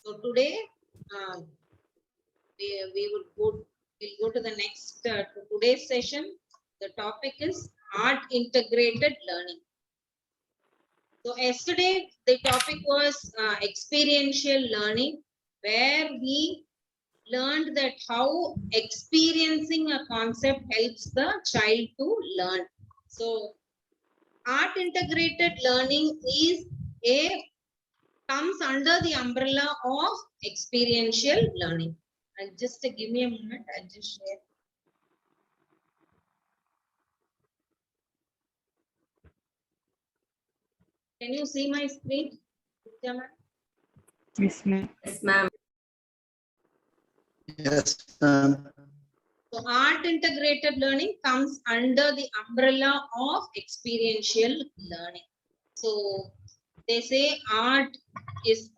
So today we'll go to the next to today's session. The topic is art integrated learning. So yesterday the topic was experiential learning, where we learned that how experiencing a concept helps the child to learn. So art integrated learning is comes under the umbrella of experiential learning. And just give me a moment, I'll just share. Can you see my screen? Yes, ma'am. Yes, ma'am. Yes, ma'am. So art integrated learning comes under the umbrella of experiential learning. So they say art is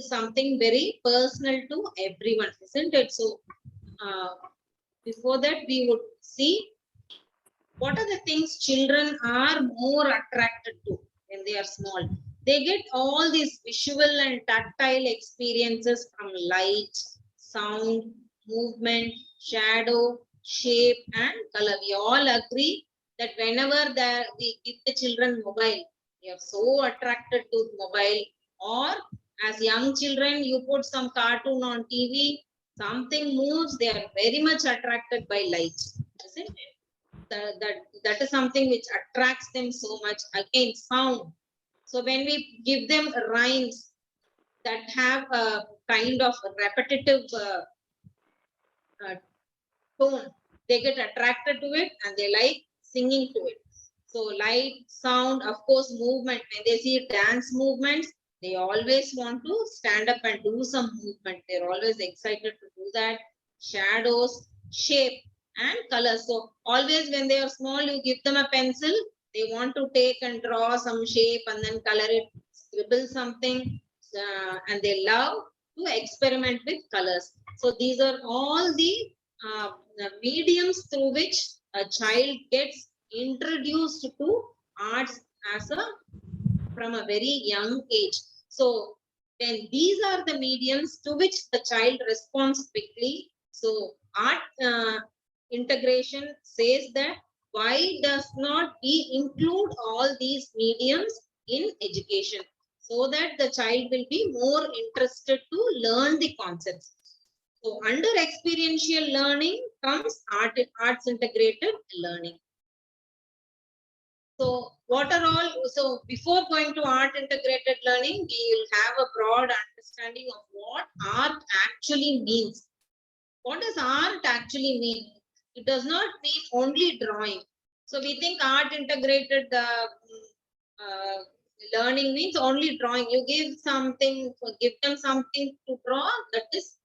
something very personal to everyone, isn't it? So before that, we would see what are the things children are more attracted to when they are small. They get all these visual and tactile experiences from light, sound, movement, shadow, shape, and color. We all agree that whenever we give the children mobile, they are so attracted to mobile. Or as young children, you put some cartoon on TV, something moves, they are very much attracted by light, isn't it? That is something which attracts them so much. Again, sound. So when we give them rhymes that have a kind of repetitive tone, they get attracted to it and they like singing to it. So light, sound, of course, movement. When they see dance movements, they always want to stand up and do some movement. They're always excited to do that. Shadows, shape, and color. So always when they are small, you give them a pencil, they want to take and draw some shape and then color it, scribble something, and they love to experiment with colors. So these are all the mediums through which a child gets introduced to arts as from a very young age. So then these are the mediums to which the child responds quickly. So art integration says that why does not we include all these mediums in education, so that the child will be more interested to learn the concepts. So under experiential learning comes arts integrated learning. So what are all, so before going to art integrated learning, we will have a broad understanding of what art actually means. What does art actually mean? It does not mean only drawing. So we think art integrated learning means only drawing. You give something, give them something to draw, that is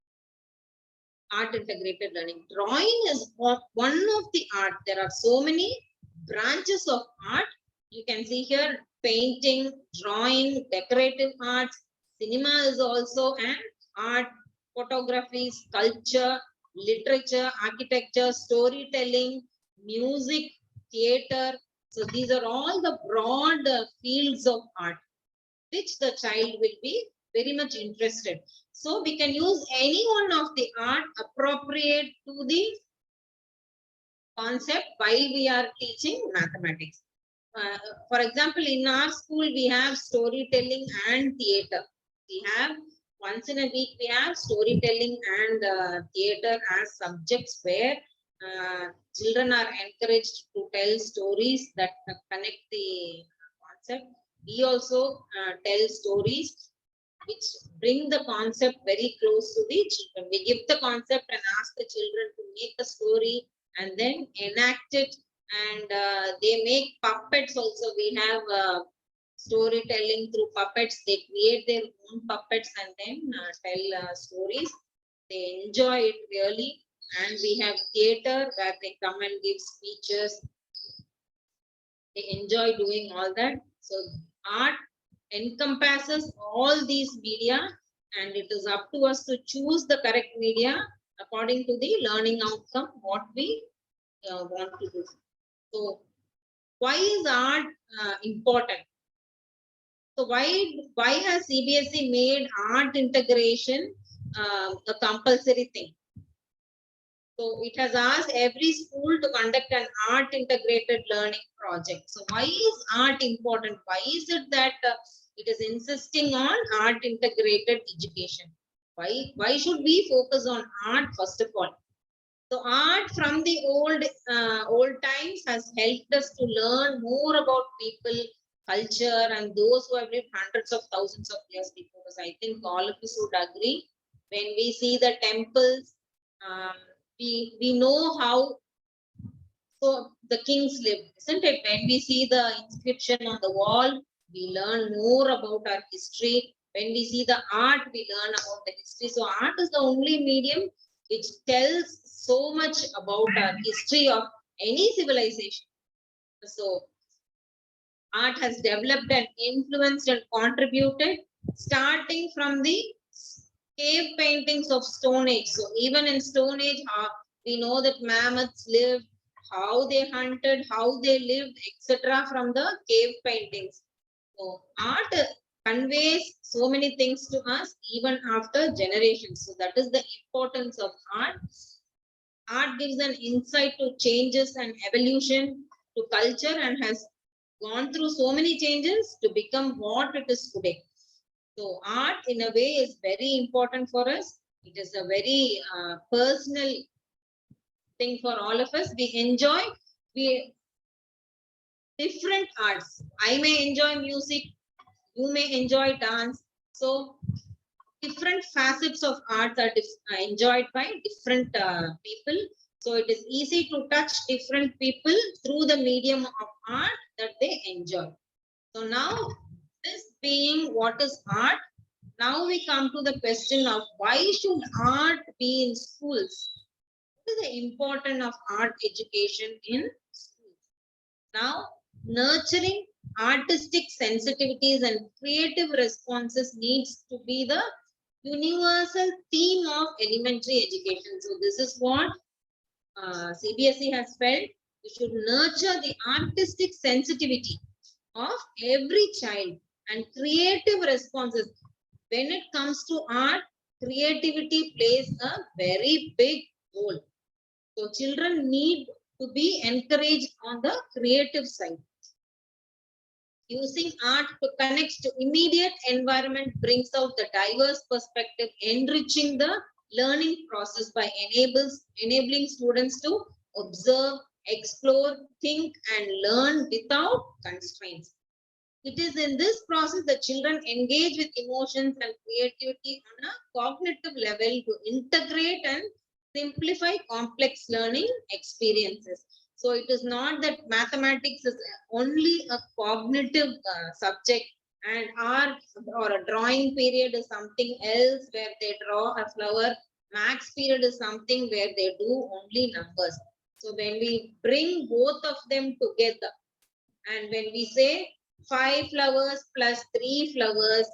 art integrated learning. Drawing is one of the art. There are so many branches of art. You can see here painting, drawing, decorative arts. Cinema is also an art. Photography, sculpture, literature, architecture, storytelling, music, theater. So these are all the broad fields of art, which the child will be very much interested. So we can use any one of the art appropriate to the concept while we are teaching mathematics. For example, in our school, we have storytelling and theater. We have once in a week, we have storytelling and theater as subjects where children are encouraged to tell stories that connect the concept. We also tell stories which bring the concept very close to the children. We give the concept and ask the children to make a story and then enact it, and they make puppets also. We have storytelling through puppets. They create their own puppets and then tell stories. They enjoy it really. And we have theater where they come and give speeches. They enjoy doing all that. So art encompasses all these media, and it is up to us to choose the correct media according to the learning outcome what we want to do. So why is art important? So why has CBSE made art integration a compulsory thing? So it has asked every school to conduct an art integrated learning project. So why is art important? Why is it that it is insisting on art integrated education? Why should we focus on art first of all? So art from the old times has helped us to learn more about people, culture, and those who have lived hundreds of thousands of years before us. I think all of us would agree. When we see the temples, um, we know how the kings lived, isn't it? When we see the inscription on the wall, we learn more about our history. When we see the art, we learn about the history. So art is the only medium which tells so much about our history of any civilization. So art has developed and influenced and contributed, starting from the cave paintings of Stone Age. So even in Stone Age, we know that mammoths lived, how they hunted, how they lived, etc. from the cave paintings. So art conveys so many things to us even after generations. So that is the importance of art. Art gives an insight to changes and evolution to culture and has gone through so many changes to become what it is today. So art in a way is very important for us. It is a very personal thing for all of us. We enjoy different arts. I may enjoy music, you may enjoy dance. So different facets of art are enjoyed by different people. So it is easy to touch different people through the medium of art that they enjoy. So now, this being what is art, now we come to the question of why should art be in schools? What is the importance of art education in schools? Now, nurturing artistic sensitivities and creative responses needs to be the universal theme of elementary education. So this is what CBSE has felt. We should nurture the artistic sensitivity of every child and creative responses. When it comes to art, creativity plays a very big role. So children need to be encouraged on the creative side. Using art to connect to immediate environment brings out the diverse perspective, enriching the learning process by enabling students to observe, explore, think, and learn without constraints. It is in this process that children engage with emotions and creativity on a cognitive level to integrate and simplify complex learning experiences. So it is not that mathematics is only a cognitive subject and art or a drawing period is something else where they draw a flower. Max period is something where they do only numbers. So when we bring both of them together and when we say 5 flowers plus 3 flowers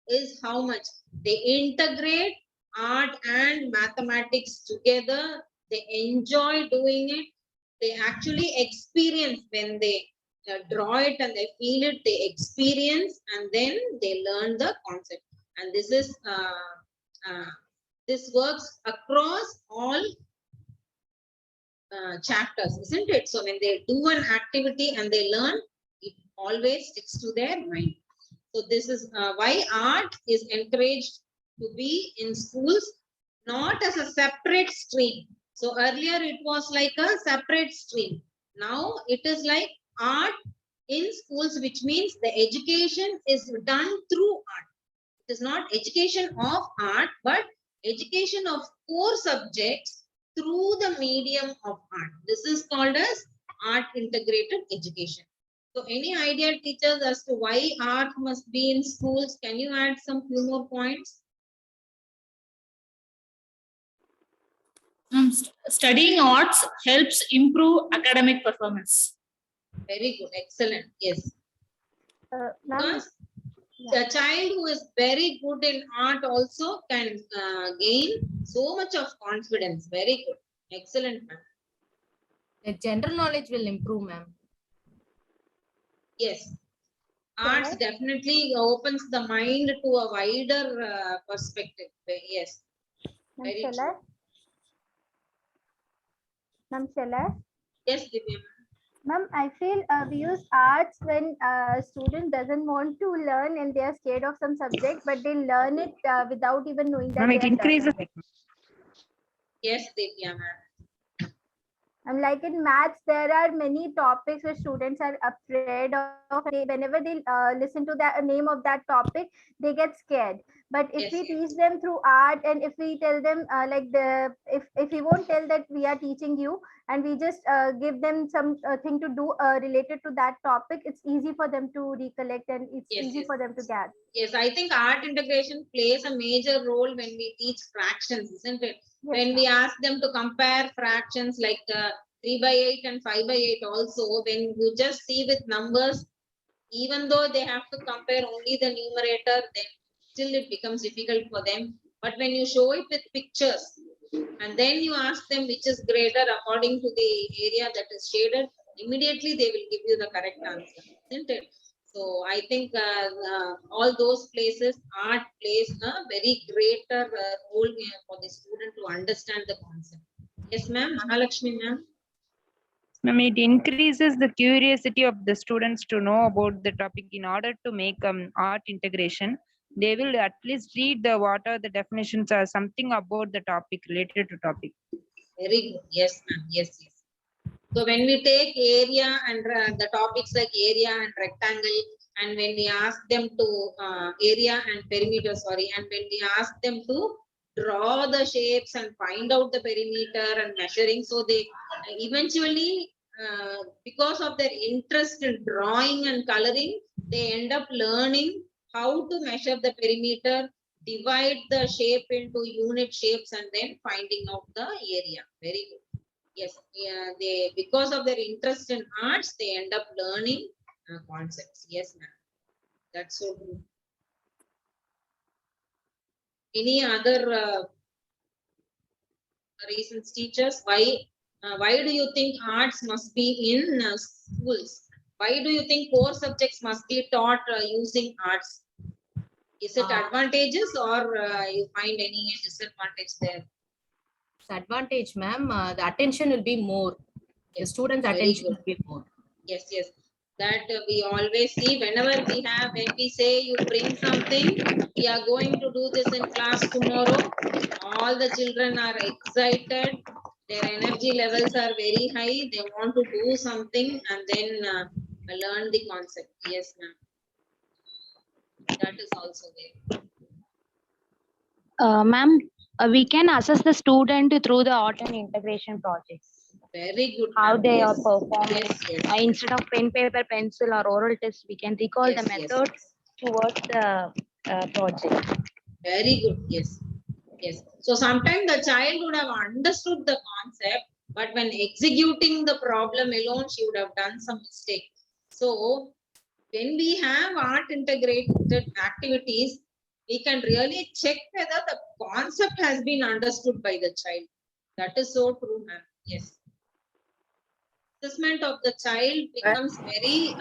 is how much? They integrate art and mathematics together. They enjoy doing it. They actually experience when they draw it and they feel it, they experience and then they learn the concept. And this works across all chapters, isn't it? So when they do an activity and they learn, it always sticks to their mind. So this is why art is encouraged to be in schools, not as a separate stream. So earlier it was like a separate stream. Now it is like art in schools, which means the education is done through art. It is not education of art, but education of core subjects through the medium of art. This is called as art integrated education. So any idea, teachers, as to why art must be in schools? Can you add some few more points? Studying arts helps improve academic performance. Very good, excellent. Yes. Ma'am, Because a child who is very good in art also can gain so much of confidence. Very good, excellent, ma'am. the general knowledge will improve, ma'am. Yes. Arts Shall definitely opens the mind to a wider perspective. Yes, Ma'am, very shall true. I? Ma'am, shall I? Yes, Divya. Ma'am, I feel we use arts when student doesn't want to learn and they are scared of some subject, but they learn it without even knowing that Ma'am, they it are increases. learning. Yes, Divya, ma'am. Like in maths, there are many topics where students are afraid of. Whenever they listen to the name of that topic, they get scared. But if Yes, we yes. teach them through art, and if we tell them if we won't tell that we are teaching you, and we just give them some thing to do related to that topic, it's easy for them to recollect and it's Yes, easy yes. for them to get. Yes, I think art integration plays a major role when we teach fractions, isn't it? Yes, When ma'am. we ask them to compare fractions like 3 by 8 and 5 by 8 also, when you just see with numbers, even though they have to compare only the numerator, then still it becomes difficult for them. But when you show it with pictures and then you ask them which is greater according to the area that is shaded, immediately they will give you the correct answer, isn't it? So I think all those places, art plays a very greater role for the student to understand the concept. Yes, ma'am. Mahalakshmi, ma'am. Ma'am, it increases the curiosity of the students to know about the topic in order to make art integration. They will at least read the what are the definitions or something about the topic related to topic. Very good. Yes, ma'am. Yes, yes. So when we take area and the topics like area and rectangle, and when we ask them to area and perimeter, sorry, and when we ask them to draw the shapes and find out the perimeter and measuring, so they eventually, because of their interest in drawing and coloring, they end up learning how to measure the perimeter, divide the shape into unit shapes, and then finding out the area. Very good. Yes, yeah, they because of their interest in arts, they end up learning concepts. Yes, ma'am. That's so true. Any other reasons, teachers? Why do you think arts must be in schools? Why do you think core subjects must be taught using arts? Is it advantages or you find any disadvantage there? It's advantage, ma'am. The attention will be more. The Yes, students' very attention good. will be more. Yes, yes. That we always see whenever we have, when we say you bring something, we are going to do this in class tomorrow. All the children are excited. Their energy levels are very high. They want to do something and then learn the concept. Yes, ma'am. That is also there. Ma'am, we can assess the student through the art and integration projects. Very good. How ma'am. they Yes. are performing. Yes, yes. Instead of pen, paper, pencil, or oral test, we can recall the Yes, yes, method yes. towards the project. Very good. Yes. Yes. So sometimes the child would have understood the concept, but when executing the problem alone, she would have done some mistake. So when we have art integrated activities, we can really check whether the concept has been understood by the child. That is so true, ma'am. Yes. Assessment of the child becomes very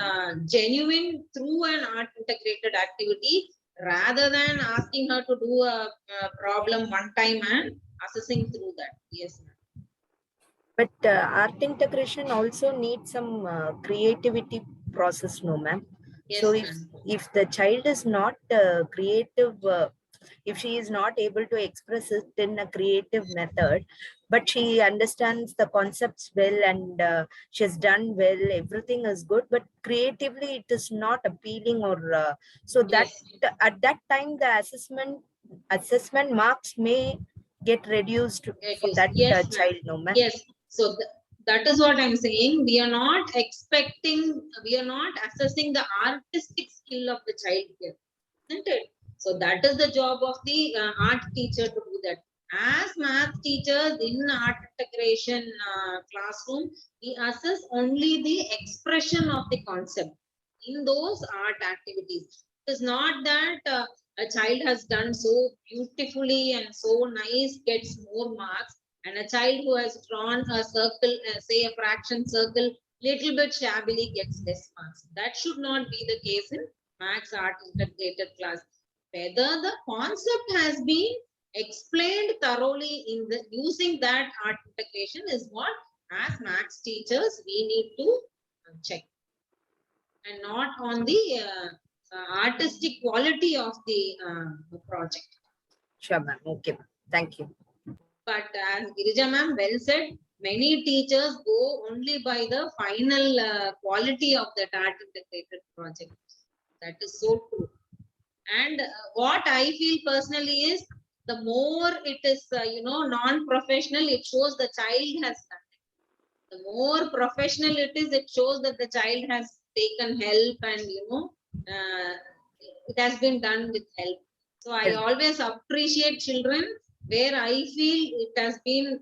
genuine through an art integrated activity rather than asking her to do a problem one time and assessing through that. Yes, ma'am. But art integration also needs some creativity process, no, ma'am. Yes, So ma'am. if the child is not creative, if she is not able to express it in a creative method, but she understands the concepts well and she has done well, everything is good, but creatively it is not appealing, or so that Yes. at that time the assessment marks may get reduced for Reduce. that Yes, ma'am. child, no, ma'am. Yes. So that is what I'm saying. We are not assessing the artistic skill of the child here, isn't it? So that is the job of the art teacher to do that. As math teachers in art integration classroom, we assess only the expression of the concept in those art activities. It is not that a child has done so beautifully and so nice gets more marks, and a child who has drawn a circle, say a fraction circle, little bit shabbily gets less marks. That should not be the case in Max Art Integrated class. Whether the concept has been explained thoroughly in the using that art integration is what as max teachers we need to check, and not on the artistic quality of the project. Sure, ma'am. Okay, ma'am. Thank you. But as Girija ma'am well said, many teachers go only by the final quality of that art integrated project. That is so true. And what I feel personally is the more it is, non-professional, it shows the child has done it. The more professional it is, it shows that the child has taken help and, it has been done with help. So I Yes. always appreciate children where I feel it has been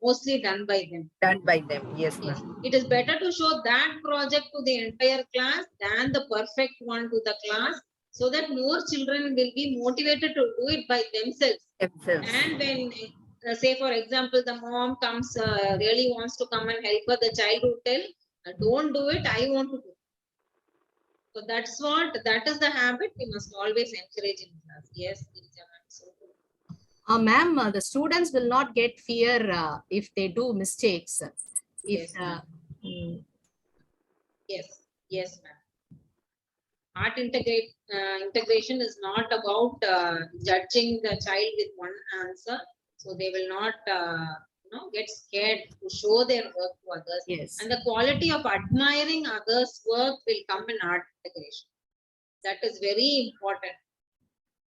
mostly done by them. Done by them. Yes, Yes, ma'am. it is better to show that project to the entire class than the perfect one to the class, so that more children will be motivated to do it by themselves. Themselves. And when, say for example, the mom comes, really wants to come and help her, the child will tell, don't do it, I want to do it. So that is the habit we must always encourage in class. Yes, Girija ma'am, so true. Ma'am, the students will not get fear if they do mistakes. If Yes, ma'am. mm, Yes, ma'am. Art integration is not about judging the child with one answer, so they will not get scared to show their work to others. yes, And the quality of admiring others' work will come in art integration. That is very important,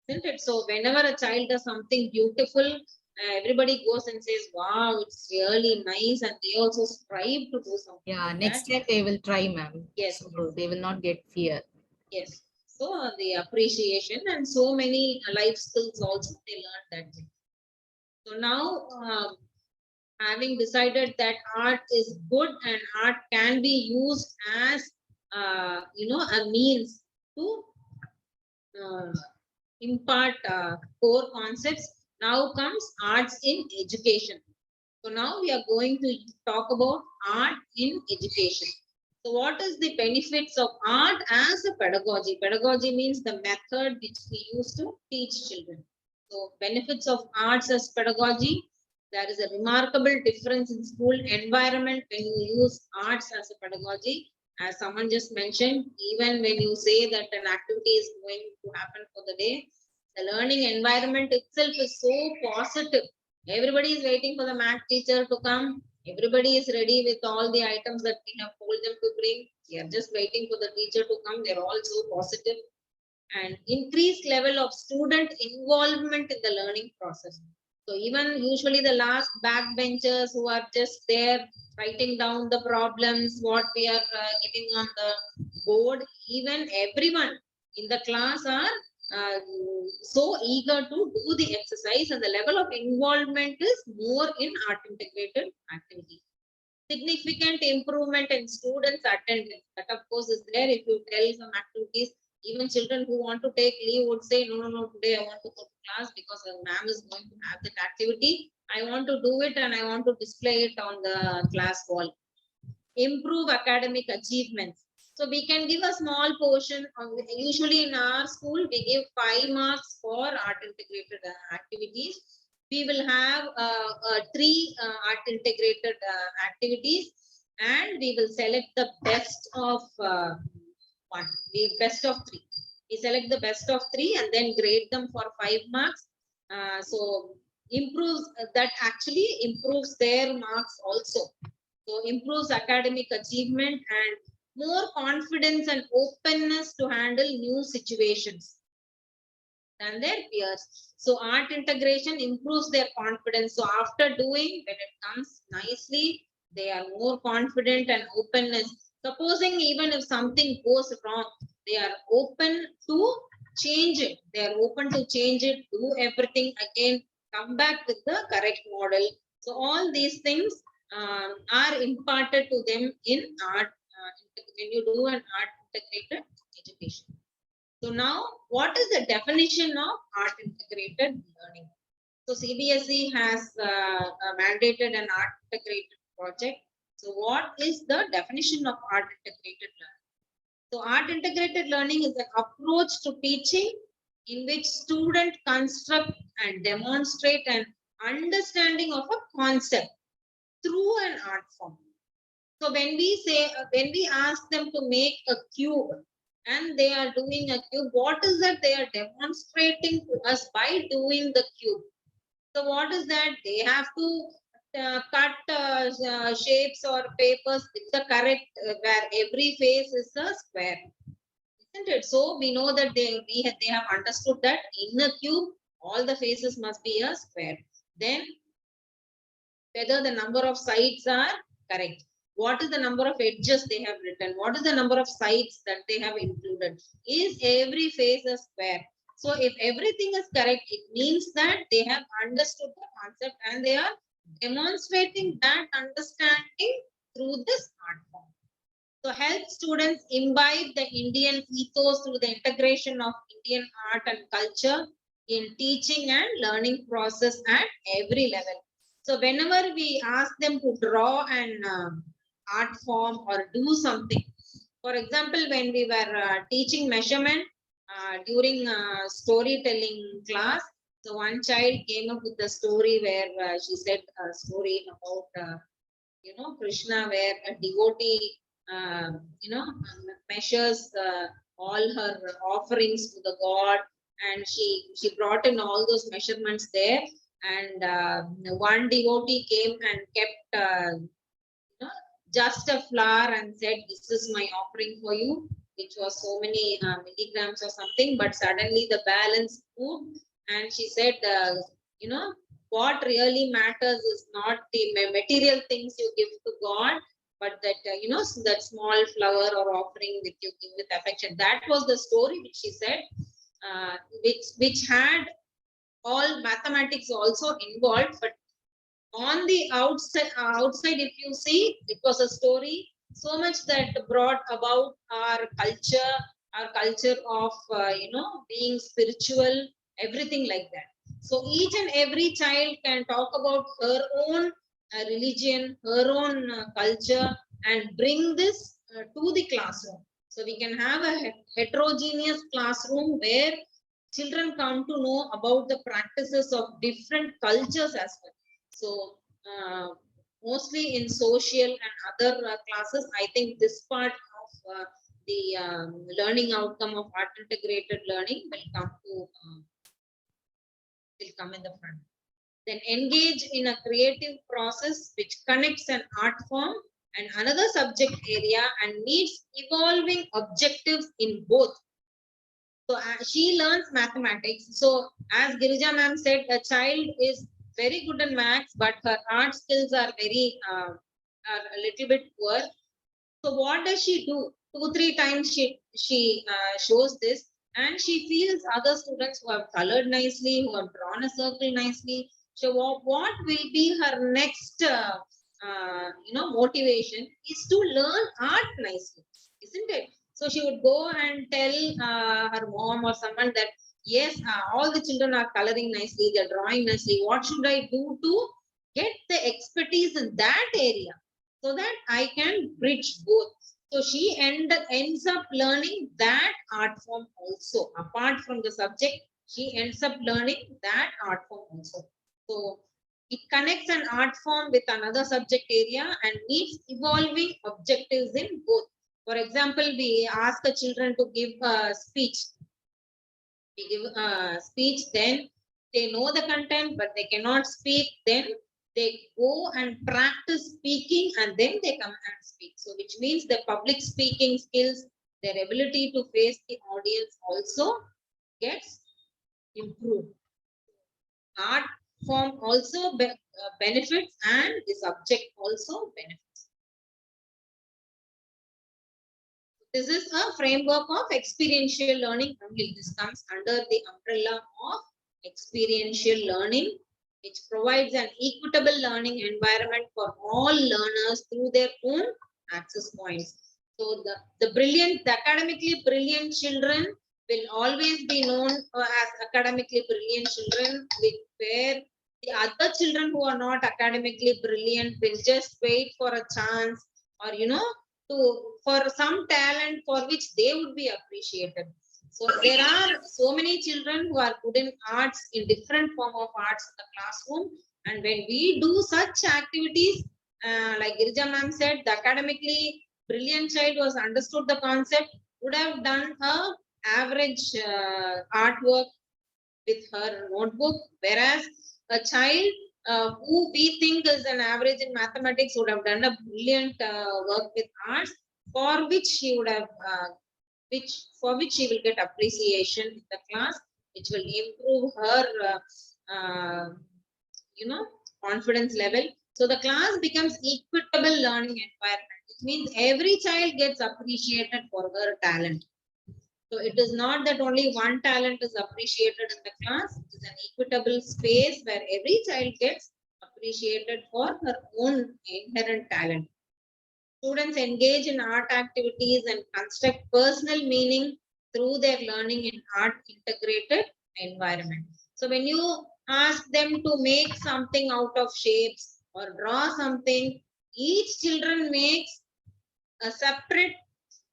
isn't it? So whenever a child does something beautiful, everybody goes and says, wow, it's really nice, and they also strive to do something yeah. like Next that. time they will try, ma'am. Yes, So they will not get fear. Yes. So the appreciation and so many life skills also they learn that thing. So now, having decided that art is good and art can be used as a means to impart core concepts. Now comes arts in education. So now we are going to talk about art in education. So what is the benefits of art as a pedagogy? Pedagogy means the method which we use to teach children. So benefits of arts as pedagogy. There is a remarkable difference in school environment when you use arts as a pedagogy. As someone just mentioned, even when you say that an activity is going to happen for the day, the learning environment itself is so positive. Everybody is waiting for the math teacher to come. Everybody is ready with all the items that we have told them to bring. They are just waiting for the teacher to come. They're all so positive. And increased level of student involvement in the learning process. So even usually the last backbenchers who are just there writing down the problems, what we are giving on the board, even everyone in the class are so eager to do the exercise, and the level of involvement is more in art integrated activity. Significant improvement in students attendance, that of course is there. If you tell some activities, even children who want to take leave would say, no, today I want to go to class because the ma'am is going to have that activity. I want to do it and I want to display it on the class wall. Improve academic achievements. So we can give a small portion of, usually in our school, we give 5 marks for art integrated activities. We will have 3 art integrated activities, and we will select the best of one. Best of 3. We select the best of 3 and then grade them for 5 marks. So improves that actually improves their marks also. So improves academic achievement and more confidence and openness to handle new situations than their peers. So art integration improves their confidence. So after doing, when it comes nicely, they are more confident and openness. Supposing even if something goes wrong, they are open to change it. They are open to change it, do everything again, come back with the correct model. So all these things are imparted to them in art when you do an art integrated education. So now, what is the definition of art integrated learning? So CBSE has mandated an art integrated project. So what is the definition of art integrated learning? So art integrated learning is an approach to teaching in which students construct and demonstrate an understanding of a concept through an art form. So when we ask them to make a cube and they are doing a cube, what is that they are demonstrating to us by doing the cube? So what is that? They have to cut shapes or papers with the correct, where every face is a square. Isn't it? So we know that they have understood that in a cube, all the faces must be a square. Then whether the number of sides are correct. What is the number of edges they have written? What is the number of sides that they have included? Is every face a square? So if everything is correct, it means that they have understood the concept and they are demonstrating that understanding through this art form. So help students imbibe the Indian ethos through the integration of Indian art and culture in teaching and learning process at every level. So whenever we ask them to draw an art form or do something, for example, when we were teaching measurement during storytelling class, so one child came up with a story where she said a story about Krishna, where a devotee measures all her offerings to the god, and she brought in all those measurements there, and one devotee came and kept just a flower and said, this is my offering for you, which was so many milligrams or something, but suddenly the balance moved, and she said, what really matters is not the material things you give to God, but that, that small flower or offering that you give with affection. That was the story which she said, which had all mathematics also involved, but on the outside, if you see, it was a story so much that brought about our culture of, being spiritual, everything like that. So each and every child can talk about her own religion, her own culture, and bring this to the classroom. So we can have a heterogeneous classroom where children come to know about the practices of different cultures as well. So mostly in social and other classes, I think this part of the learning outcome of art integrated learning will come in the front. Then engage in a creative process which connects an art form and another subject area and meets evolving objectives in both. So she learns mathematics. So as Girija ma'am said, a child is very good in maths, but her art skills are very are a little bit poor. So what does she do? 2-3 times she shows this, and she feels other students who have colored nicely, who have drawn a circle nicely. So what will be her next motivation is to learn art nicely, isn't it? So she would go and tell her mom or someone that, yes, all the children are coloring nicely, they're drawing nicely. What should I do to get the expertise in that area so that I can bridge both? So she ends up learning that art form also. Apart from the subject, she ends up learning that art form also. So it connects an art form with another subject area and meets evolving objectives in both. For example, we ask the children to give a speech. We give a speech, then they know the content, but they cannot speak. Then they go and practice speaking, and then they come and speak. So which means the public speaking skills, their ability to face the audience also gets improved. Art form also benefits, and the subject also benefits. This is a framework of experiential learning only. This comes under the umbrella of experiential learning, which provides an equitable learning environment for all learners through their own access points. So the academically brilliant children will always be known as academically brilliant children, where the other children who are not academically brilliant will just wait for a chance, or for some talent for which they would be appreciated. So there are so many children who are good in arts, in different form of arts in the classroom. And when we do such activities, like Girija ma'am said, the academically brilliant child was understood the concept, would have done a average artwork with her notebook, whereas a child who we think is an average in mathematics would have done a brilliant work with arts, for which she would have, for which she will get appreciation in the class, which will improve her, confidence level. So the class becomes equitable learning environment, which means every child gets appreciated for her talent. So it is not that only one talent is appreciated in the class. It is an equitable space where every child gets appreciated for her own inherent talent. Students engage in art activities and construct personal meaning through their learning in art integrated environment. So when you ask them to make something out of shapes or draw something, each children makes a separate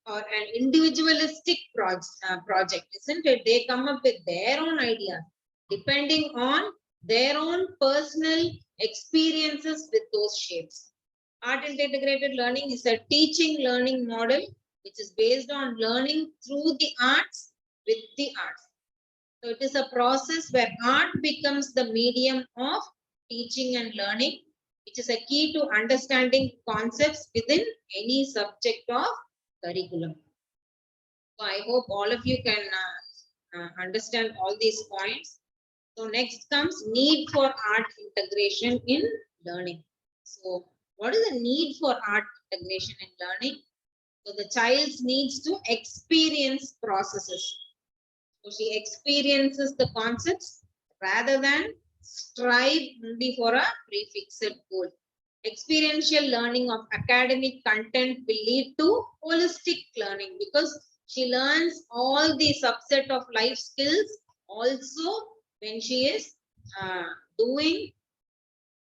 or an individualistic project, isn't it? They come up with their own ideas depending on their own personal experiences with those shapes. Art integrated learning is a teaching learning model which is based on learning through the arts with the arts. So it is a process where art becomes the medium of teaching and learning, which is a key to understanding concepts within any subject of curriculum. So I hope all of you can understand all these points. So next comes need for art integration in learning. So what is the need for art integration in learning? So the child needs to experience processes. So she experiences the concepts rather than strive only for a prefixed goal. Experiential learning of academic content will lead to holistic learning because she learns all the subset of life skills also when she is doing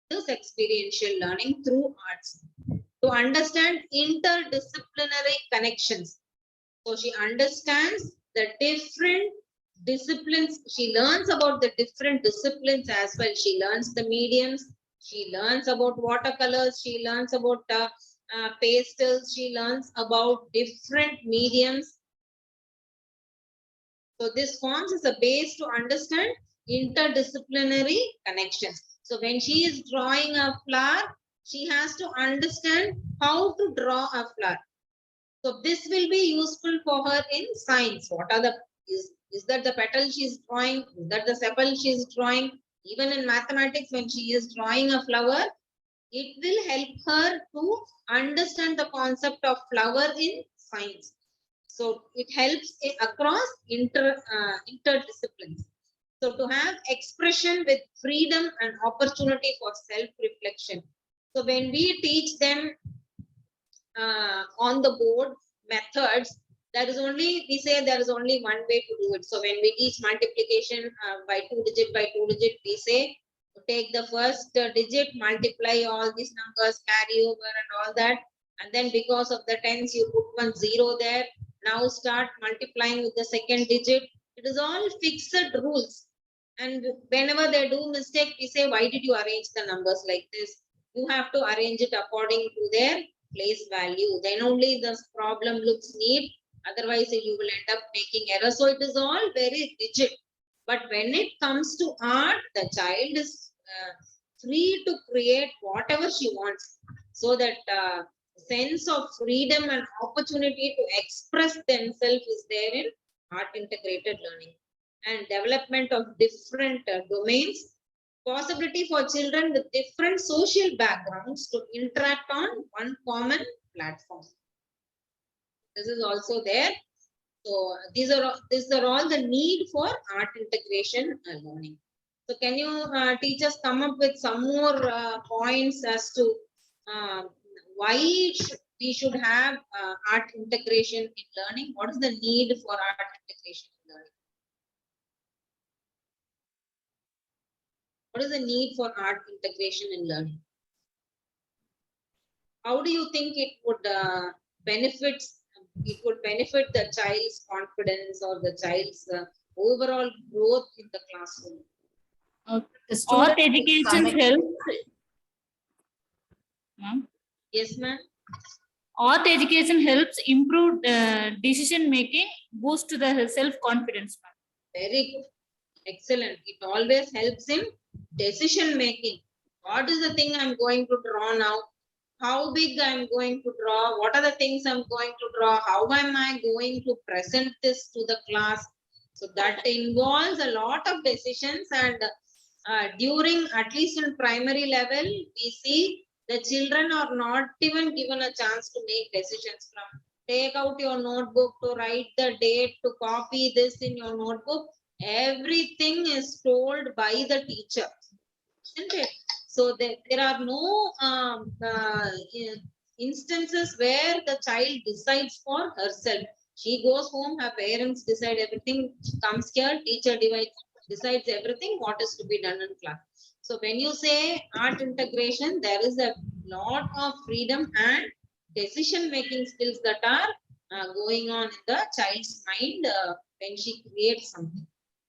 this experiential learning through arts. To understand interdisciplinary connections. So she understands the different disciplines. She learns about the different disciplines as well. She learns the mediums. She learns about watercolors. She learns about pastels. She learns about different mediums. So this forms as a base to understand interdisciplinary connections. So when she is drawing a flower, she has to understand how to draw a flower. So this will be useful for her in science. What are the, is that the petal she is drawing? Is that the sepal she is drawing? Even in mathematics, when she is drawing a flower, it will help her to understand the concept of flower in science. So it helps across interdisciplines. So to have expression with freedom and opportunity for self-reflection. So when we teach them on the board methods, there is only, we say there is only one way to do it. So when we teach multiplication by 2 digit, we say take the first digit, multiply all these numbers, carry over and all that. And then because of the tens, you put 1 0 there. Now start multiplying with the second digit. It is all fixed rules. And whenever they do mistake, we say, why did you arrange the numbers like this? You have to arrange it according to their place value. Then only the problem looks neat. Otherwise, you will end up making error. So it is all very rigid. But when it comes to art, the child is free to create whatever she wants. So that sense of freedom and opportunity to express themselves is there in art integrated learning. And development of different domains. Possibility for children with different social backgrounds to interact on one common platform. This is also there. So these are all the need for art integration learning. So can you teachers come up with some more points as to why we should have art integration in learning? What is the need for art integration in learning? What is the need for art integration in learning? How do you think it would benefits, it would benefit the child's confidence or the child's overall growth in the classroom. The Auth student education helps. Ma'am? Yes, ma'am. Auth education helps improve decision making, boost the self confidence. Very good. Excellent. It always helps in decision making. What is the thing I'm going to draw now? How big I'm going to draw? What are the things I'm going to draw? How am I going to present this to the class? So that involves a lot of decisions, and during, at least in primary level, we see the children are not even given a chance to make decisions. From take out your notebook to write the date, to copy this in your notebook, everything is told by the teacher, isn't it? So there are no instances where the child decides for herself. She goes home, her parents decide everything, comes here, teacher decides everything what is to be done in class. So when you say art integration, there is a lot of freedom and decision making skills that are going on in the child's mind when she creates something.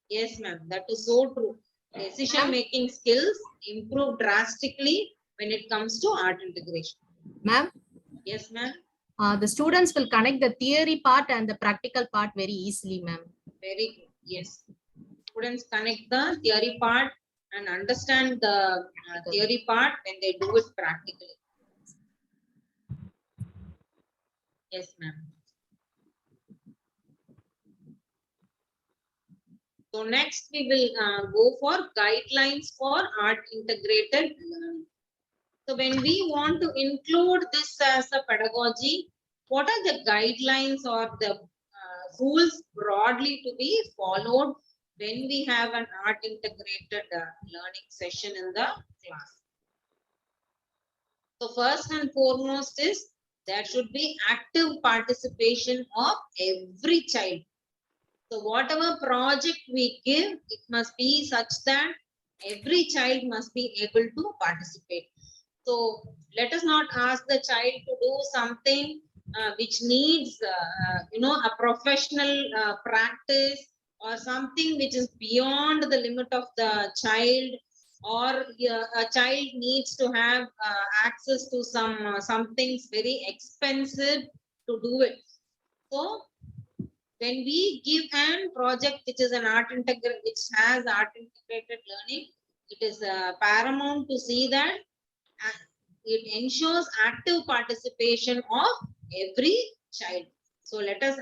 Yes, ma'am, that is so true. Decision making skills improve drastically when it comes to art integration. Ma'am, Yes, ma'am. the students will connect the theory part and the practical part very easily, ma'am. Very good. Yes. Students connect the theory part and understand the theory part when they do it practically. Yes, ma'am. So next we will go for guidelines for art integrated learning. So when we want to include this as a pedagogy, what are the guidelines or the rules broadly to be followed when we have an art integrated learning session in the class? So first and foremost is there should be active participation of every child. So whatever project we give, it must be such that every child must be able to participate. So let us not ask the child to do something which needs, a professional practice, or something which is beyond the limit of the child, or a child needs to have access to some things very expensive to do it. So when we give an project which is an which has art integrated learning, it is paramount to see that it ensures active participation of every child. So let us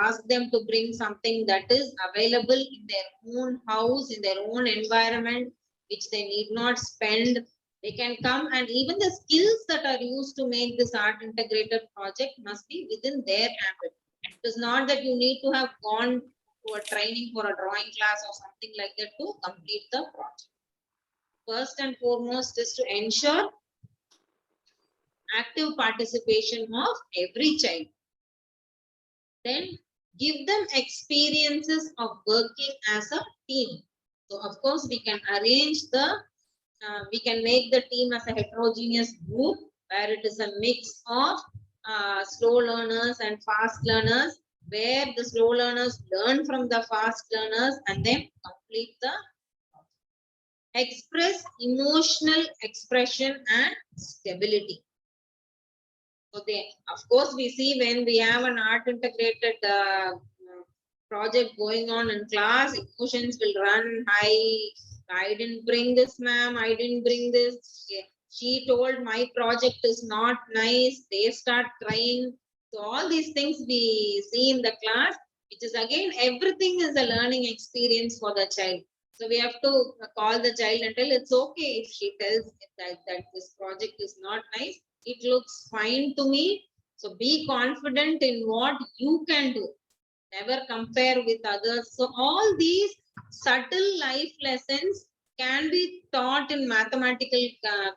ask them to bring something that is available in their own house, in their own environment, which they need not spend. They can come, and even the skills that are used to make this art integrated project must be within their ambit. It is not that you need to have gone to a training for a drawing class or something like that to complete the project. First and foremost is to ensure active participation of every child. Then give them experiences of working as a team. So of course we can arrange we can make the team as a heterogeneous group where it is a mix of slow learners and fast learners, where the slow learners learn from the fast learners and then complete the express emotional expression and stability. Okay, of course, we see when we have an art integrated project going on in class, emotions will run high. I didn't bring this, ma'am. I didn't bring this. She told my project is not nice. They start crying. So all these things we see in the class, which is again, everything is a learning experience for the child. So we have to call the child and tell it's okay if she tells that this project is not nice. It looks fine to me. So be confident in what you can do. Never compare with others. So all these subtle life lessons can be taught in mathematical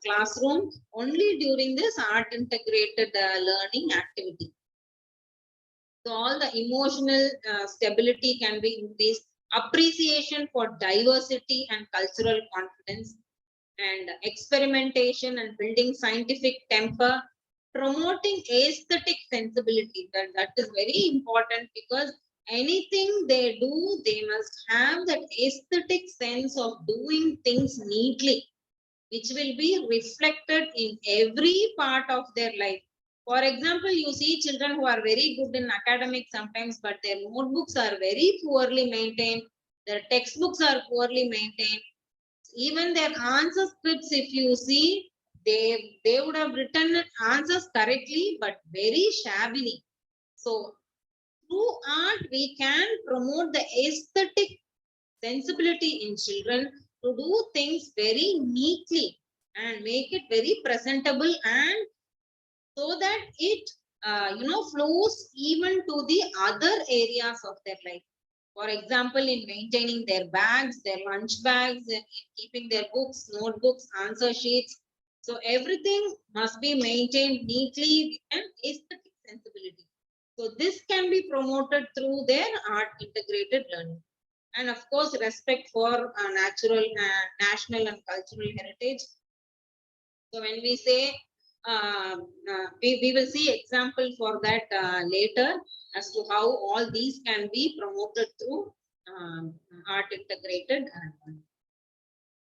classroom only during this art integrated learning activity. So all the emotional stability can be increased. Appreciation for diversity and cultural confidence, and experimentation and building scientific temper promoting aesthetic sensibility. That is very important, because anything they do, they must have that aesthetic sense of doing things neatly, which will be reflected in every part of their life. For example, you see children who are very good in academics sometimes, but their notebooks are very poorly maintained. Their textbooks are poorly maintained. Even their answer scripts, if you see, they would have written answers correctly, but very shabbily. So through art, we can promote the aesthetic sensibility in children to do things very neatly and make it very presentable, and so that it flows even to the other areas of their life. For example, in maintaining their bags, their lunch bags, in keeping their books, notebooks, answer sheets. So everything must be maintained neatly and aesthetic sensibility. So this can be promoted through their art integrated learning. And of course, respect for natural, national and cultural heritage. So when we say, we will see example for that later, as to how all these can be promoted through art integrated learning.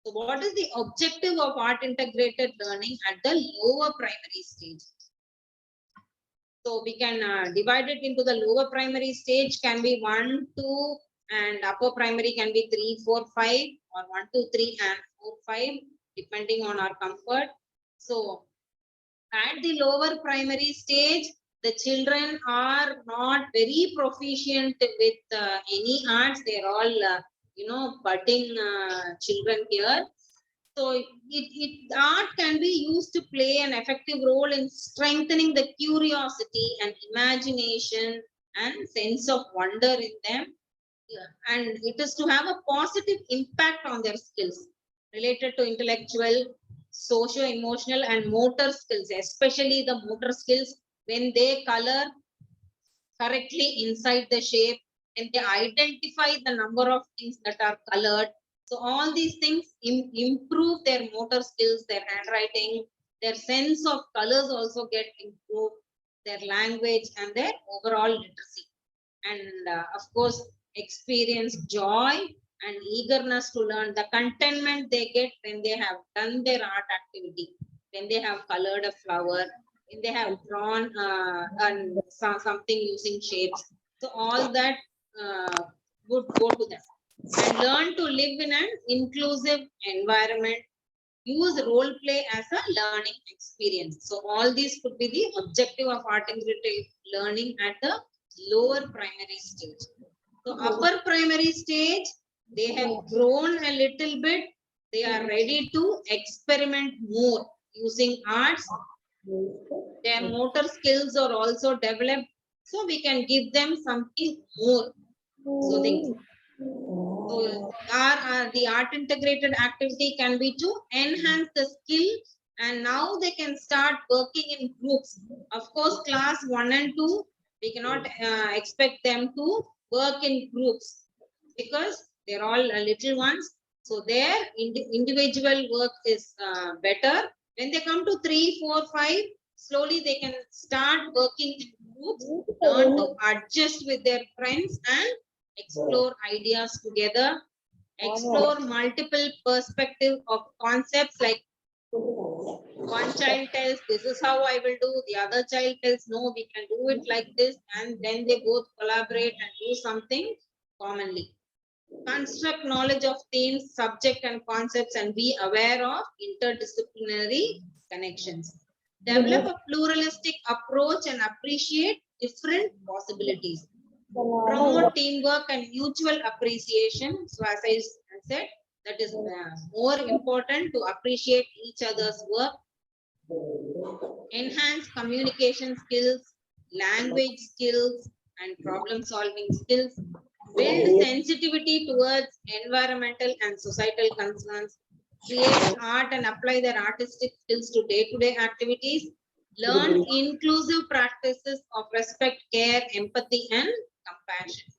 So what is the objective of art integrated learning at the lower primary stage? So we can divide it into the lower primary stage can be 1, 2, and upper primary can be 3, 4, 5, or 1, 2, 3, and 4, 5, depending on our comfort. So at the lower primary stage, the children are not very proficient with any arts. They're all, budding children here. So art can be used to play an effective role in strengthening the curiosity and imagination and sense of wonder in them. And it is to have a positive impact on their skills related to intellectual, socio-emotional, and motor skills, especially the motor skills when they color correctly inside the shape, and they identify the number of things that are colored. So all these things improve their motor skills, their handwriting, their sense of colors also get improved, their language and their overall literacy. And of course, experience joy and eagerness to learn, the contentment they get when they have done their art activity, when they have colored a flower, when they have drawn and something using shapes. So all that would go to them. And learn to live in an inclusive environment, use role play as a learning experience. So all these could be the objective of art integrated learning at the lower primary stage. So upper primary stage, they have grown a little bit. They are ready to experiment more using arts. Their motor skills are also developed. So we can give them something more. So the art integrated activity can be to enhance the skill, and now they can start working in groups. Of course, class 1 and 2, we cannot expect them to work in groups because they're all little ones. So their individual work is better. When they come to 3, 4, 5, slowly they can start working in groups, learn to adjust with their friends and explore ideas together, explore multiple perspectives of concepts, like one child tells this is how I will do, the other child tells no, we can do it like this, and then they both collaborate and do something commonly. Construct knowledge of themes, subject and concepts, and be aware of interdisciplinary connections. Develop a pluralistic approach and appreciate different possibilities. Promote teamwork and mutual appreciation. So as I said, that is more important, to appreciate each other's work. Enhance communication skills, language skills, and problem solving skills. Build sensitivity towards environmental and societal concerns. Create art and apply their artistic skills to day-to-day activities. Learn inclusive practices of respect, care, empathy, and compassion.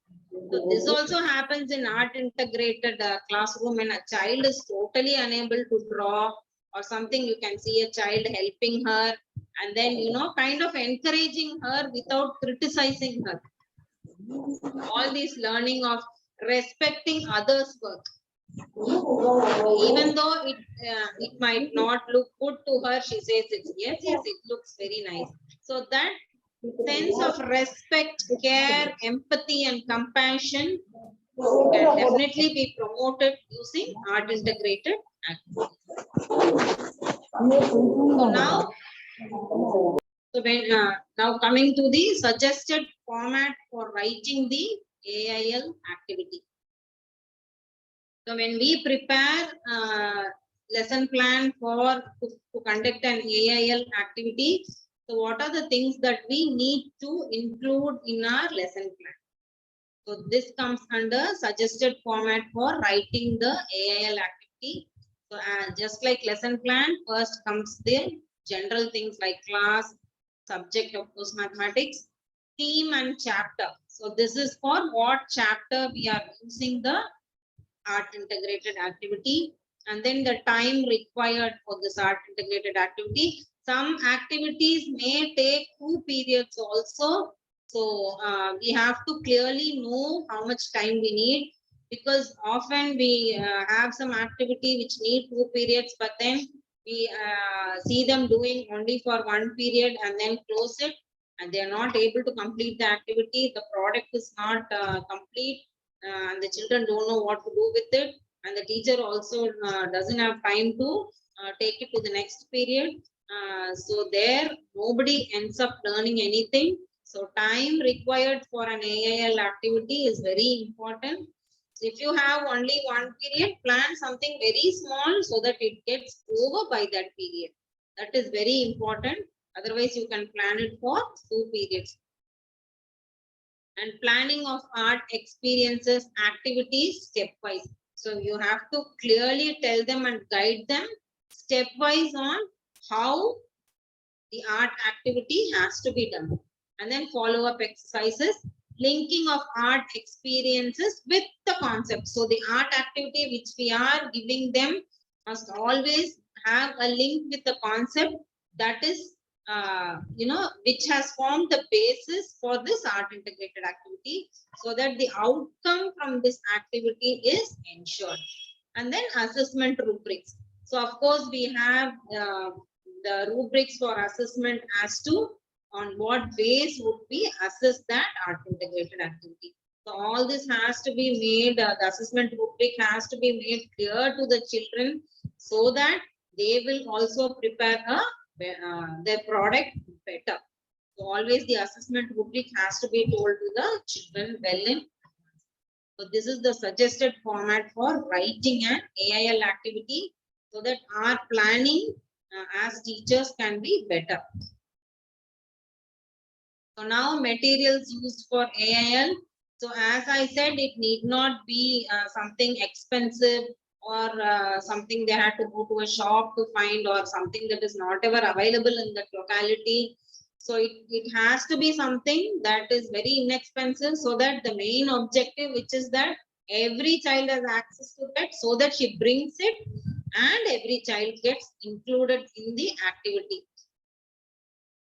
So this also happens in art integrated classroom. When a child is totally unable to draw or something, you can see a child helping her And then, kind of encouraging her without criticizing her. All this learning of respecting others' work. Even though it might not look good to her, she says it's yes, it looks very nice. So that sense of respect, care, empathy, and compassion can definitely be promoted using art integrated activities. So now, now coming to the suggested format for writing the AIL activity. So when we prepare lesson plan to conduct an AIL activity, so what are the things that we need to include in our lesson plan? So this comes under suggested format for writing the AIL activity. So just like lesson plan, first comes the general things like class, subject of course mathematics, theme and chapter. So this is for what chapter we are using the art integrated activity, and then the time required for this art integrated activity. Some activities may take 2 periods also. So we have to clearly know how much time we need, because often we have some activity which need 2 periods, but then we see them doing only for 1 period and then close it, and they are not able to complete the activity. The product is not complete, and the children don't know what to do with it, and the teacher also doesn't have time to take it to the next period. So there nobody ends up learning anything. So time required for an AIL activity is very important. So if you have only 1 period, plan something very small so that it gets over by that period. That is very important. Otherwise you can plan it for 2 periods. And planning of art experiences, activities stepwise. So you have to clearly tell them and guide them stepwise on how the art activity has to be done. And then follow up exercises, linking of art experiences with the concept. So the art activity which we are giving them must always have a link with the concept that is which has formed the basis for this art integrated activity, so that the outcome from this activity is ensured. And then assessment rubrics. So of course we have the rubrics for assessment as to on what base would we assess that art integrated activity. So all this has to be made, the assessment rubric has to be made clear to the children, so that they will also prepare their product better. So always the assessment rubric has to be told to the children well in advance. So this is the suggested format for writing an AIL activity, so that our planning as teachers can be better. So now materials used for AIL. So as I said, it need not be something expensive or something they had to go to a shop to find, or something that is not ever available in that locality. So it has to be something that is very inexpensive, so that the main objective, which is that every child has access to that, so that she brings it and every child gets included in the activity.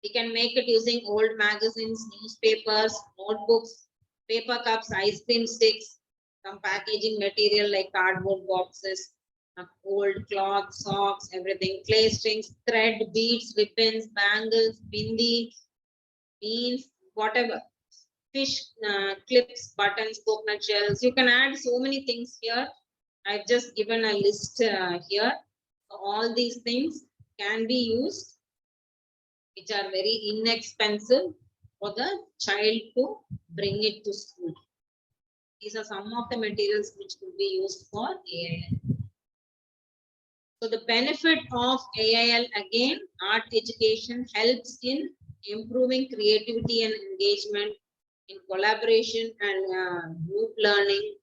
We can make it using old magazines, newspapers, notebooks, paper cups, ice cream sticks, some packaging material like cardboard boxes, old cloth, socks, everything, clay strings, thread, beads, ribbons, bangles, bindi, beans, whatever, fish clips, buttons, coconut shells. You can add so many things here. I've just given a list here. All these things can be used, which are very inexpensive for the child to bring it to school. These are some of the materials which could be used for AIL. So the benefit of AIL, again, art education helps in improving creativity and engagement, in collaboration and group learning,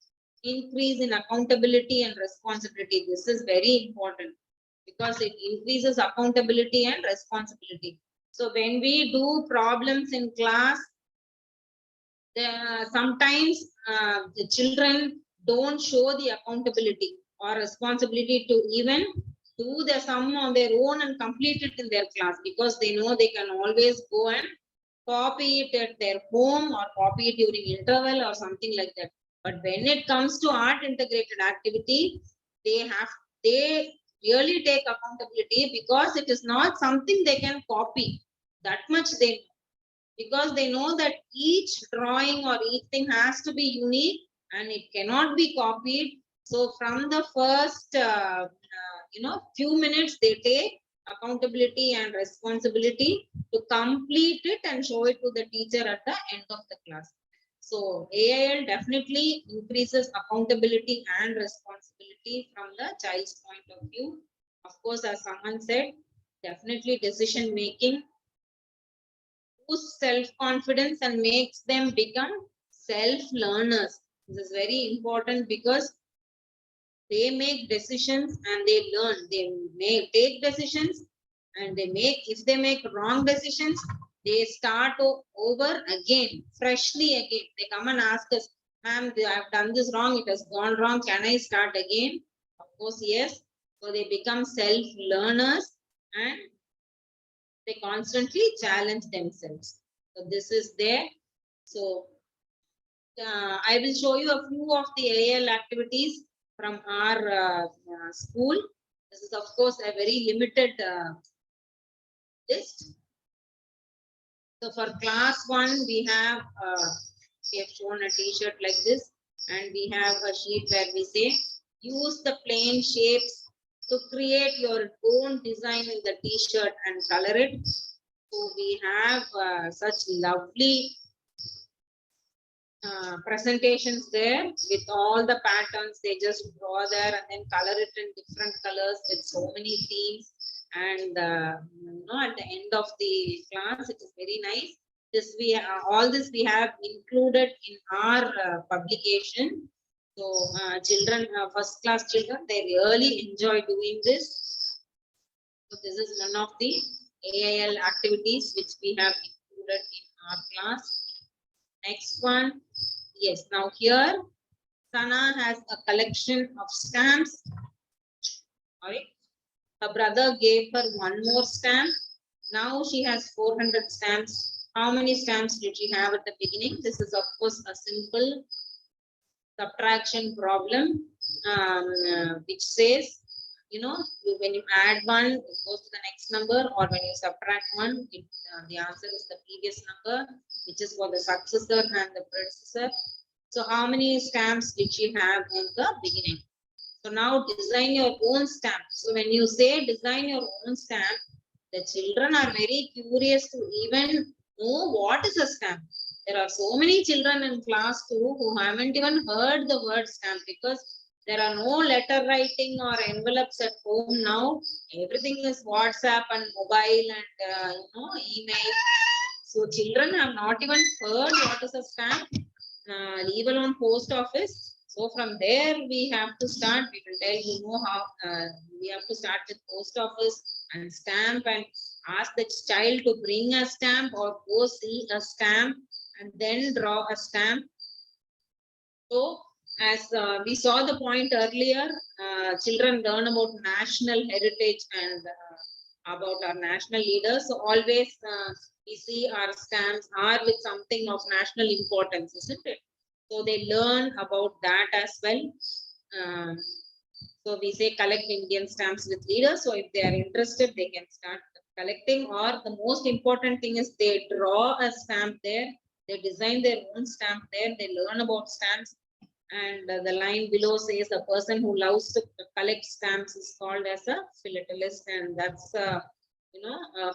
increase in accountability and responsibility. This is very important because it increases accountability and responsibility. So when we do problems in class, sometimes the children don't show the accountability or responsibility to even do the sum on their own and complete it in their class, because they know they can always go and copy it at their home or copy it during interval or something like that. But when it comes to art integrated activity, they really take accountability, because it is not something they can copy. That much they know, because they know that each drawing or each thing has to be unique and it cannot be copied. So from the first few minutes, they take accountability and responsibility to complete it and show it to the teacher at the end of the class. So AIL definitely increases accountability and responsibility from the child's point of view. Of course, as someone said, definitely decision making, boosts self-confidence and makes them become self-learners. This is very important, because they make decisions and they learn. They may take decisions and if they make wrong decisions, they start over again, freshly again. They come and ask us, ma'am, I've done this wrong, it has gone wrong, can I start again? Of course, yes. So they become self-learners and they constantly challenge themselves. So this is there. So I will show you a few of the AIL activities from our school. This is of course a very limited list. So for class 1, we have shown a t-shirt like this, and we have a sheet where we say use the plain shapes to create your own design in the t-shirt and color it. So we have such lovely presentations there with all the patterns. They just draw there and then color it in different colors with so many themes. And at the end of the class, it is very nice. This all this we have included in our publication. So children, first class children, they really enjoy doing this. So this is one of the AIL activities which we have included in our class. Next one. Yes, now here Sana has a collection of stamps. All right. Her brother gave her one more stamp. Now she has 400 stamps. How many stamps did she have at the beginning? This is of course a simple subtraction problem, which says, when you add one, it goes to the next number, or when you subtract one, the answer is the previous number, which is for the successor and the predecessor. So how many stamps did she have in the beginning? So now design your own stamp. So when you say design your own stamp, the children are very curious to even know what is a stamp. There are so many children in class 2 who haven't even heard the word stamp, because there are no letter writing or envelopes at home now. Everything is WhatsApp and mobile and email. So children have not even heard what is a stamp, leave alone post office. So from there we have to start. We will tell how we have to start with post office and stamp, and ask the child to bring a stamp or go see a stamp and then draw a stamp. So as we saw the point earlier, children learn about national heritage and about our national leaders. So always we see our stamps are with something of national importance, isn't it? So they learn about that as well. So we say collect Indian stamps with leaders. So if they are interested, they can start collecting. Or the most important thing is they draw a stamp there. They design their own stamp there. They learn about stamps. And the line below says a person who loves to collect stamps is called as a philatelist, and that's a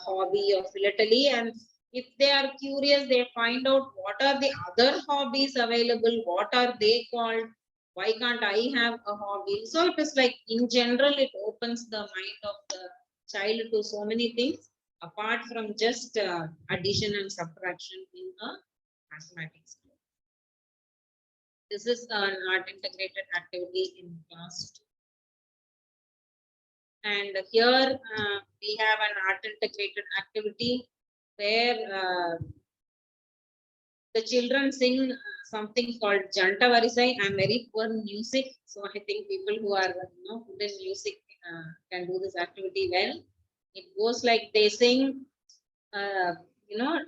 hobby of philately. And if they are curious, they find out what are the other hobbies available, what are they called, why can't I have a hobby? So it is like, in general, it opens the mind of the child to so many things apart from just addition and subtraction in a mathematics. This is an art integrated activity in class 2. And here we have an art integrated activity where the children sing something called Janta Varisai. I'm very poor in music, so I think people who are good in music can do this activity well. It goes like they sing, you know,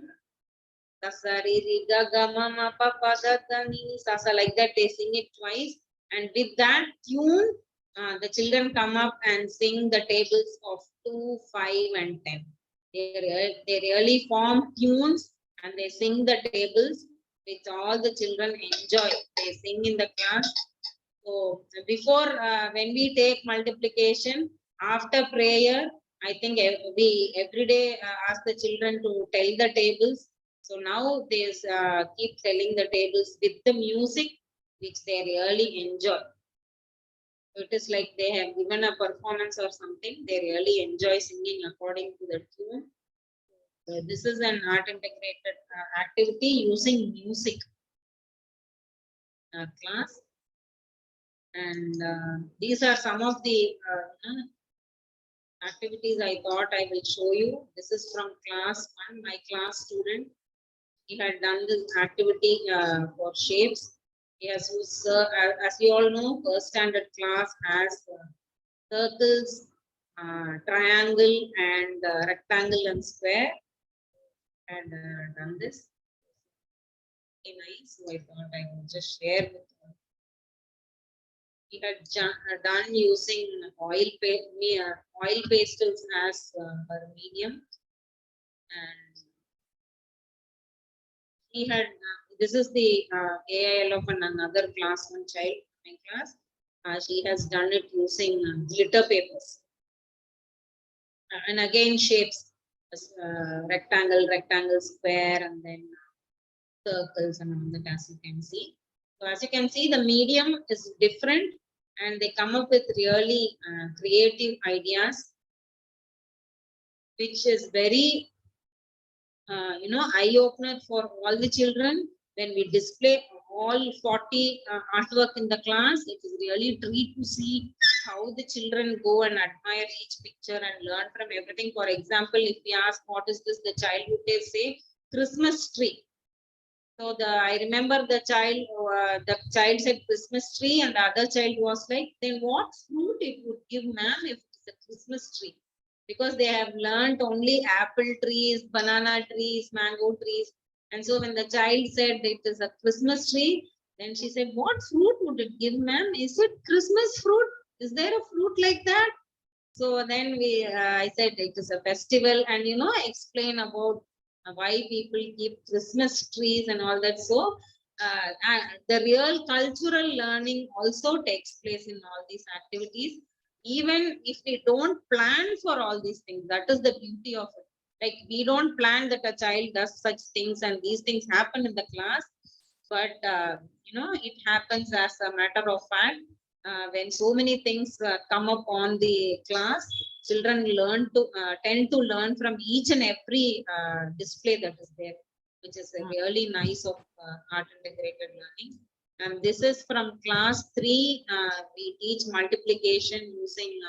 Tasari riga gama ma pa pa da da ni sasa, like that they sing it twice, and with that tune, the children come up and sing the tables of 2, 5, and 10. They really form tunes and they sing the tables which all the children enjoy. They sing in the class. So before, when we take multiplication, after prayer, I think we every day ask the children to tell the tables. So now they keep telling the tables with the music, which they really enjoy. It is like they have given a performance or something. They really enjoy singing according to the tune. So this is an art integrated activity using music class. And these are some of the activities I thought I will show you. This is from class 1, my class student. He had done this activity for shapes. He has used, as you all know, first standard class has circles, triangle, and rectangle and square. And done this. Okay, nice. So I thought I will just share with you. He had done using oil pastels as her medium, and he had this is the AIL of another class 1 child, my class. She has done it using glitter papers, and again shapes, rectangle, square, and then circles, and all that, as you can see. So as you can see, the medium is different, and they come up with really creative ideas, which is very eye opener for all the children. When we display all 40 artwork in the class, it is really a treat to see how the children go and admire each picture and learn from everything. For example, if we ask what is this, the child would say Christmas tree. So I remember the child said Christmas tree, and the other child was like, then what fruit it would give, ma'am, if it's a Christmas tree? Because they have learnt only apple trees, banana trees, mango trees. And so when the child said it is a Christmas tree, then she said, what fruit would it give, ma'am? Is it Christmas fruit? Is there a fruit like that? So then I said it is a festival, and explain about why people keep Christmas trees and all that. So the real cultural learning also takes place in all these activities. Even if we don't plan for all these things, that is the beauty of it. Like, we don't plan that a child does such things and these things happen in the class, but it happens as a matter of fact. When so many things come up on the class, children tend to learn from each and every display that is there, which is really nice of art integrated learning. And this is from class 3. We teach multiplication using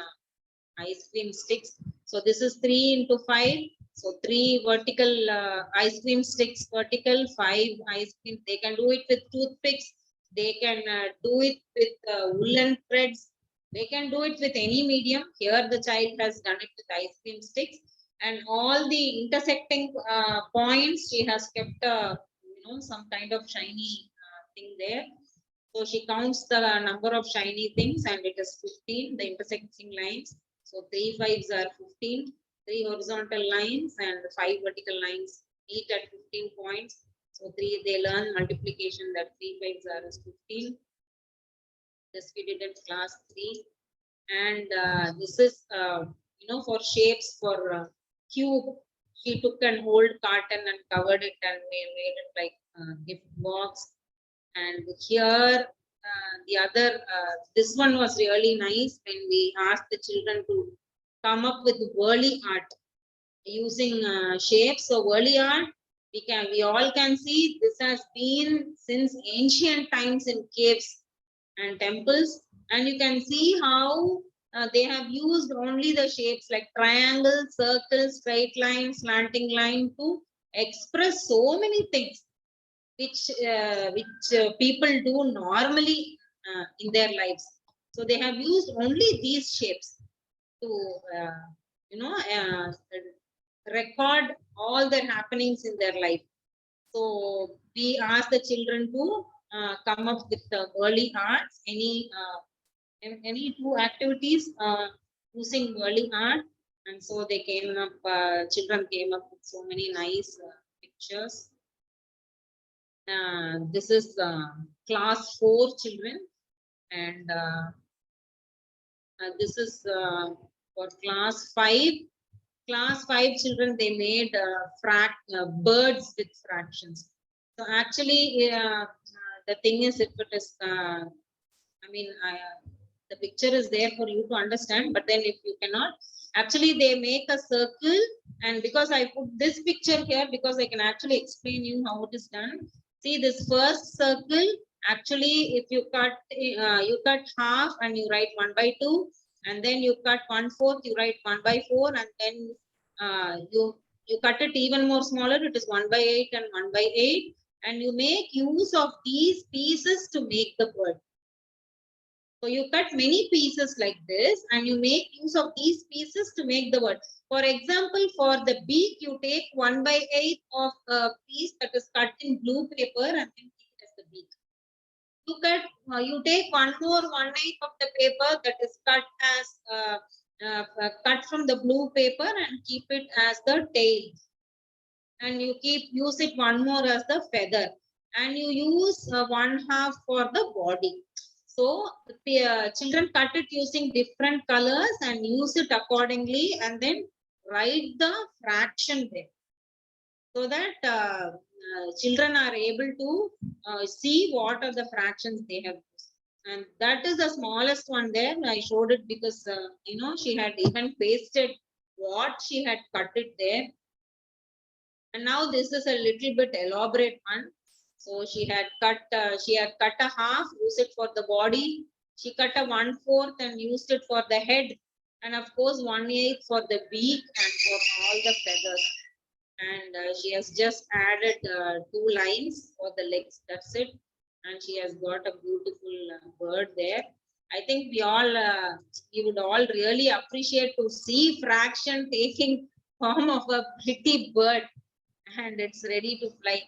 ice cream sticks. So this is 3 into 5. So 3 vertical ice cream sticks, vertical, 5 ice cream. They can do it with toothpicks. They can do it with woolen threads. They can do it with any medium. Here the child has done it with ice cream sticks. And all the intersecting points, she has kept some kind of shiny thing there. So she counts the number of shiny things, and it is 15, the intersecting lines. So 3 5s are 15, 3 horizontal lines and 5 vertical lines, each at 15 points. So they learn multiplication, that 3 5s are 15. This we did in class 3. And this is, for shapes, for cube. She took an old carton and covered it and made it like a gift box. And here, the other, this one was really nice when we asked the children to come up with whirly art using shapes. So whirly art, we all can see this has been since ancient times in caves and temples, and you can see how they have used only the shapes like triangle, circle, straight line, slanting line to express so many things which people do normally in their lives. So they have used only these shapes. to, record all their happenings in their life. So we ask the children to come up with the early arts, any two activities using early art. And so they came up, children came up with so many nice pictures. This is class 4 children, and this is for class 5. Class 5 children, they made birds with fractions. So actually, the thing is, if it is, the picture is there for you to understand, but then if you cannot, actually they make a circle. And because I put this picture here, because I can actually explain you how it is done. See this first circle, actually if you cut half and you write 1/2, and then you cut 1/4, you write 1/4, and then you cut it even more smaller, it is 1/8 and 1/8, and you make use of these pieces to make the bird. So you cut many pieces like this, and you make use of these pieces to make the word. For example, for the beak, you take 1/8 of a piece that is cut in blue paper and then keep it as the beak. You take one more 1/8 of the paper that is cut as cut from the blue paper and keep it as the tail. And you use it one more as the feather, and you use 1/2 for the body. So the children cut it using different colors and use it accordingly, and then write the fraction there, so that children are able to see what are the fractions they have used. And that is the smallest one there. I showed it because she had even pasted what she had cut it there. And now this is a little bit elaborate one. So she had cut a half, use it for the body. She cut a 1/4 and used it for the head, and of course 1/8 for the beak and for all the feathers. And she has just added 2 lines for the legs. That's it. And she has got a beautiful bird there. I think we would all really appreciate to see fraction taking form of a pretty bird, and it's ready to fly.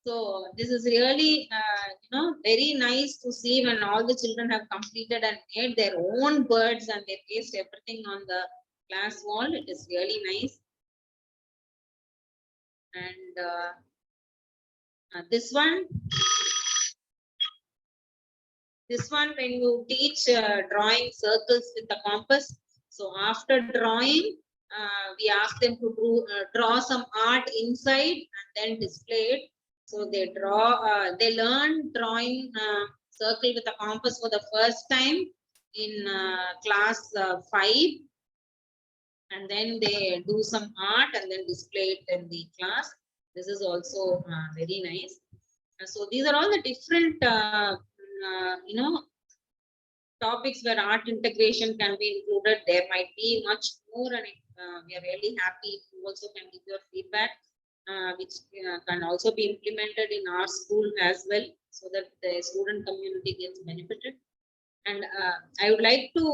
So this is really very nice to see when all the children have completed and made their own birds and they paste everything on the class wall. It is really nice. And this one when you teach drawing circles with the compass, so after drawing we ask them to draw some art inside and then display it. So they learn drawing circle with a compass for the first time in class 5, and then they do some art and then display it in the class. This is also very nice. So these are all the different topics where art integration can be included. There might be much more, and we are really happy if you also can give your feedback, which can also be implemented in our school as well, so that the student community gets benefited. And I would like to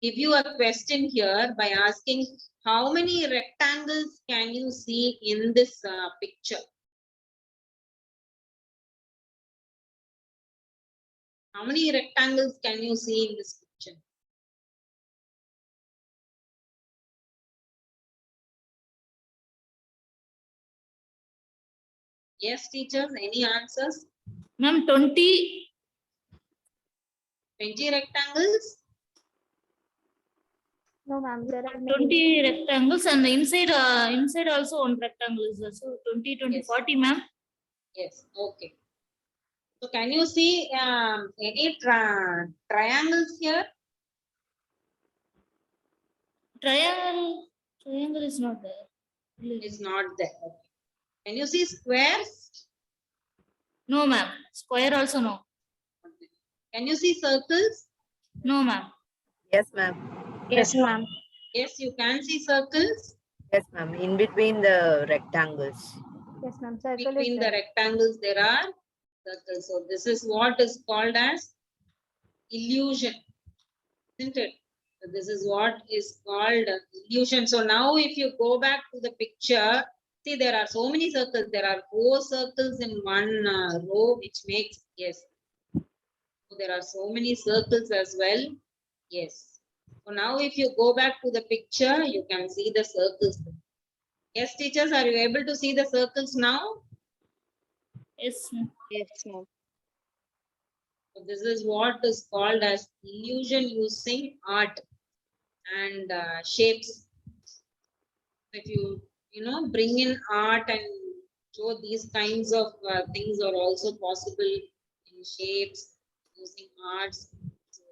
give you a question here by asking, how many rectangles can you see in this picture? How many rectangles can you see in this picture? Yes, teachers, any answers? Ma'am, 20. 20 rectangles? No, ma'am, there are 20 rectangles, and the inside also one rectangle is also 20, 20, Yes. 40, ma'am. Yes, okay. So can you see any triangles here? Triangle is not there. It's not there. Okay. Can you see squares? No, ma'am. Square also no. Can you see circles? No, ma'am. Yes, ma'am. Yes, ma'am. Yes, you can see circles. Yes, ma'am. In between the rectangles. Yes, ma'am, circle is Between the there. rectangles there are circles. So this is what is called as illusion, isn't it? So this is what is called illusion. So now if you go back to the picture, see there are so many circles. There are 4 circles in one row, which makes, yes. So there are so many circles as well. Yes. So now if you go back to the picture, you can see the circles. Yes, teachers, are you able to see the circles now? Yes, ma'am. Yes, ma'am. So this is what is called as illusion using art and shapes. If you know, bring in art and show these kinds of things are also possible in shapes using arts. So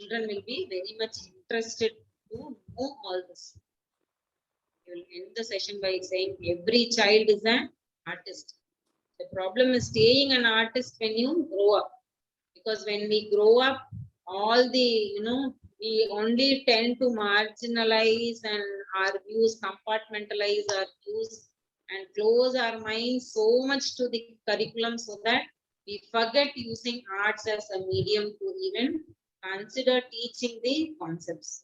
children will be very much interested to know all this. We will end the session by saying every child is an artist. The problem is staying an artist when you grow up. Because when we grow up, all the, you know, we only tend to marginalize and our views, compartmentalize our views and close our minds so much to the curriculum so that we forget using arts as a medium to even consider teaching the concepts.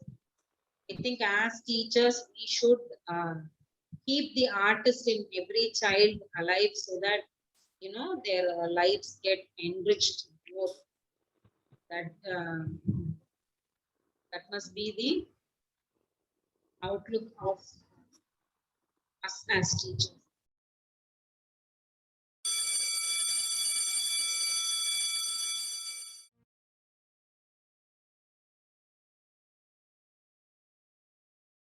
I think as teachers, we should keep the artist in every child alive so that, you know, their lives get enriched more. That must be the outlook of us as teachers.